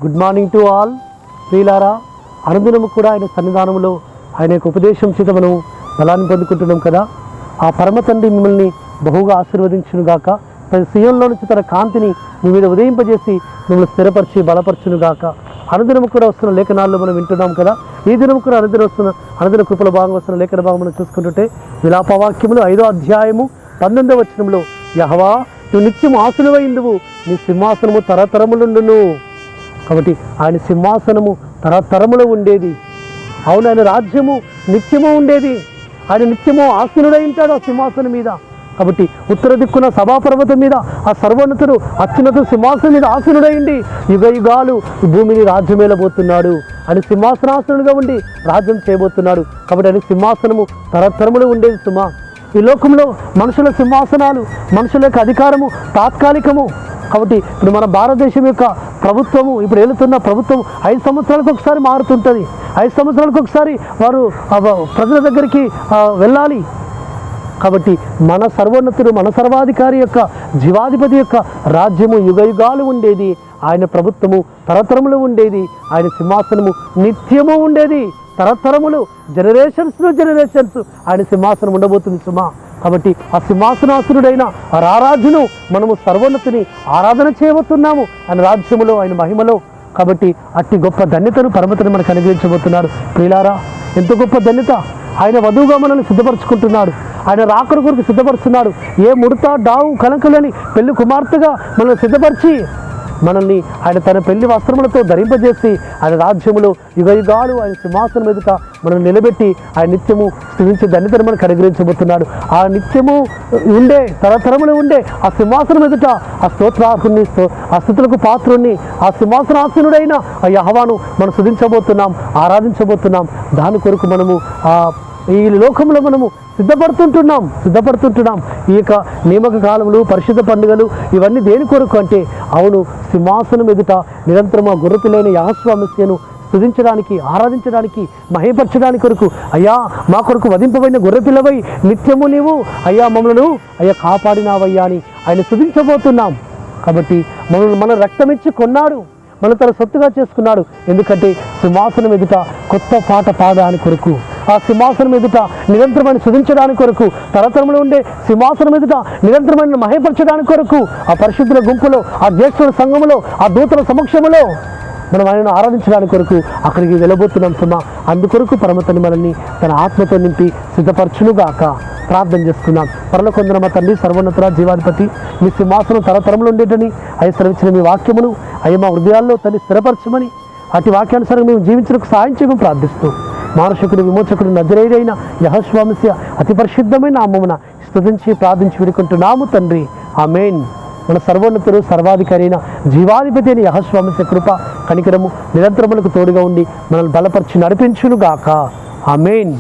Good morning to all. ప్రియులారా, అనుదినము కూడా ఆయన సన్నిధానంలో ఆయన యొక్క ఉపదేశం చేత మనం బలాన్ని పొందుకుంటున్నాం కదా. ఆ పరమ తండ్రి మిమ్మల్ని బహుగా ఆశీర్వదించునుగాక. సియోన్లో నుంచి తన కాంతిని మీ మీద ఉదయింపజేసి మిమ్మల్ని స్థిరపరిచి బలపరచునుగాక. అనుదినము కూడా వస్తున్న లేఖనాల్లో మనం వింటున్నాం కదా. ఈ దినం కూడా అనుదిన కృపల భాగం వస్తున్న లేఖన భాగం మనం చూసుకుంటుంటే విలాపవాక్యములు 5వ అధ్యాయము 19వ వచనంలో, యెహోవా నువ్వు నిత్యము ఆశీనువైందువు, నీ సింహాసనము తరతరములుండును. కాబట్టి ఆయన సింహాసనము తరతరములో ఉండేది. అవును, ఆయన రాజ్యము నిత్యము ఉండేది. ఆయన నిత్యము ఆసీనుడై ఉంటాడు ఆ సింహాసనం మీద. కాబట్టి ఉత్తర దిక్కున సభాపర్వతం మీద ఆ సర్వోన్నతుడు అత్యున్నత సింహాసనం మీద ఆసీనుడైండి యుగ యుగాలు ఈ భూమిని రాజ్యమేలబోతున్నాడు. ఆయన సింహాసనాసనుడుగా ఉండి రాజ్యం చేయబోతున్నాడు. కాబట్టి ఆయన సింహాసనము తరతరములు ఉండేది. సుమా, ఈ లోకంలో మనుషుల సింహాసనాలు, మనుషుల యొక్క అధికారము తాత్కాలికము. కాబట్టి ఇప్పుడు మన భారతదేశం యొక్క ప్రభుత్వము, ఇప్పుడు వెళుతున్న ప్రభుత్వం 5 సంవత్సరాలకు ఒకసారి మారుతుంటుంది. 5 సంవత్సరాలకు ఒకసారి వారు ప్రజల దగ్గరికి వెళ్ళాలి. కాబట్టి మన సర్వోన్నతుడు, మన సర్వాధికారి యొక్క జీవాధిపతి యొక్క రాజ్యము యుగ యుగాలు ఉండేది. ఆయన ప్రభుత్వము తరతరములు ఉండేది. ఆయన సింహాసనము నిత్యము ఉండేది. తరతరములు, జనరేషన్స్ ఆయన సింహాసనం ఉండబోతుంది సుమా. కాబట్టి ఆ సింహాసనాసురుడైన ఆ రారాజును మనము సర్వోన్నతిని ఆరాధన చేయబోతున్నాము ఆయన రాజ్యములో, ఆయన మహిమలో. కాబట్టి అట్టి గొప్ప ధన్యతను పరమతను మనకు అనుగ్రహించబోతున్నాడు. ప్రియులారా, ఎంత గొప్ప ధన్యత! ఆయన వధువుగా మనల్ని సిద్ధపరచుకుంటున్నాడు. ఆయన రాకడ కొరకు సిద్ధపరుస్తున్నాడు. ఏ ముడత, డావు, కలంకలని పెళ్లి కుమార్తెగా మనల్ని సిద్ధపరిచి మనల్ని ఆయన తన పెళ్లి వస్త్రములతో ధరింపజేసి ఆయన రాజ్యములో యుగ యుగాలు ఆయన సింహాసనం ఎదుట మనం నిలబెట్టి ఆయన నిత్యము స్థితించే ధన్యతను మనకు అనుగ్రహించబోతున్నాడు. ఆ నిత్యము ఉండే, తరతరములు ఉండే ఆ సింహాసనం ఎదుట ఆ స్తోత్రార్హుని, ఆ స్థుతులకు పాత్రుణ్ణి, ఆ సింహాసనాసనుడైన ఆ యెహోవాను మనం స్తుతించబోతున్నాం, ఆరాధించబోతున్నాం. దాని కొరకు మనము ఈ లోకంలో మనము సిద్ధపడుతుంటున్నాం. ఈ యొక్క నియామక కాలములు, పరిశుద్ధ పండుగలు ఇవన్నీ దేని కొరకు అంటే, అవును, సింహాసనం ఎదుట నిరంతరం ఆ గొర్రెపిల్లైన యెహోవా మెస్సియాను స్తుతించడానికి, ఆరాధించడానికి, మహిమపరచడానికి కొరకు, అయ్యా మా కొరకు వధింపబడిన గొర్రెపిల్లవై నిత్యము నీవు అయ్యా మమ్మలను కాపాడినావయ్యా అని ఆయన స్తుతించబోతున్నాం. కాబట్టి మన రక్తమిచ్చి కొన్నాడు, మన తన సొత్తుగా చేసుకున్నాడు. ఎందుకంటే సింహాసనం ఎదుట కొత్త పాట పాడడానికి కొరకు, ఆ సింహాసనం ఎదుట నిరంతరమైన స్తుతించడానికి కొరకు, తరతరములో ఉండే సింహాసనం ఎదుట నిరంతరమైన మహిమపరచడానికి కొరకు, ఆ పరిశుద్ధుల గుంపులో, ఆ జ్యేష్ఠుల సంఘములో, ఆ దూతల సమక్షములో మనం ఆయనను ఆరాధించడానికి కొరకు అక్కడికి వెళ్ళబోతున్నాం సుమా. అందుకొరకు పరమతని మనల్ని తన ఆత్మతో నింపి సిద్ధపరచునుగాక. ప్రార్థన చేసుకున్నాం. పరలోకమందున మా తండ్రి, సర్వోన్నతుడా, జీవాధిపతి, మీ సింహాసనం తరతరములు ఉండేటని శ్రవించిన మీ వాక్యమును మా హృదయాల్లో తల్లి స్థిరపరచమని, అటు వాక్యానుసారంగా మేము జీవించడానికి సహాయం చేయమని ప్రార్థిస్తూ, మానసికుడు, విమోచకుడు, నజరేయుడైన యెహోవా మెస్సియా అతి పరిశుద్ధమైన నామమున స్తుతించి ప్రార్థించి వేడుకుంటున్నాము తండ్రి. ఆమేన్. మన సర్వోన్నతుడు, సర్వాధికారి అయిన జీవాధిపతి అయిన యెహోవా మెస్సియా కృప, కనికరము నిరంతరములకు తోడుగా ఉండి మనల్ని బలపరిచి నడిపించునుగాక. ఆమేన్.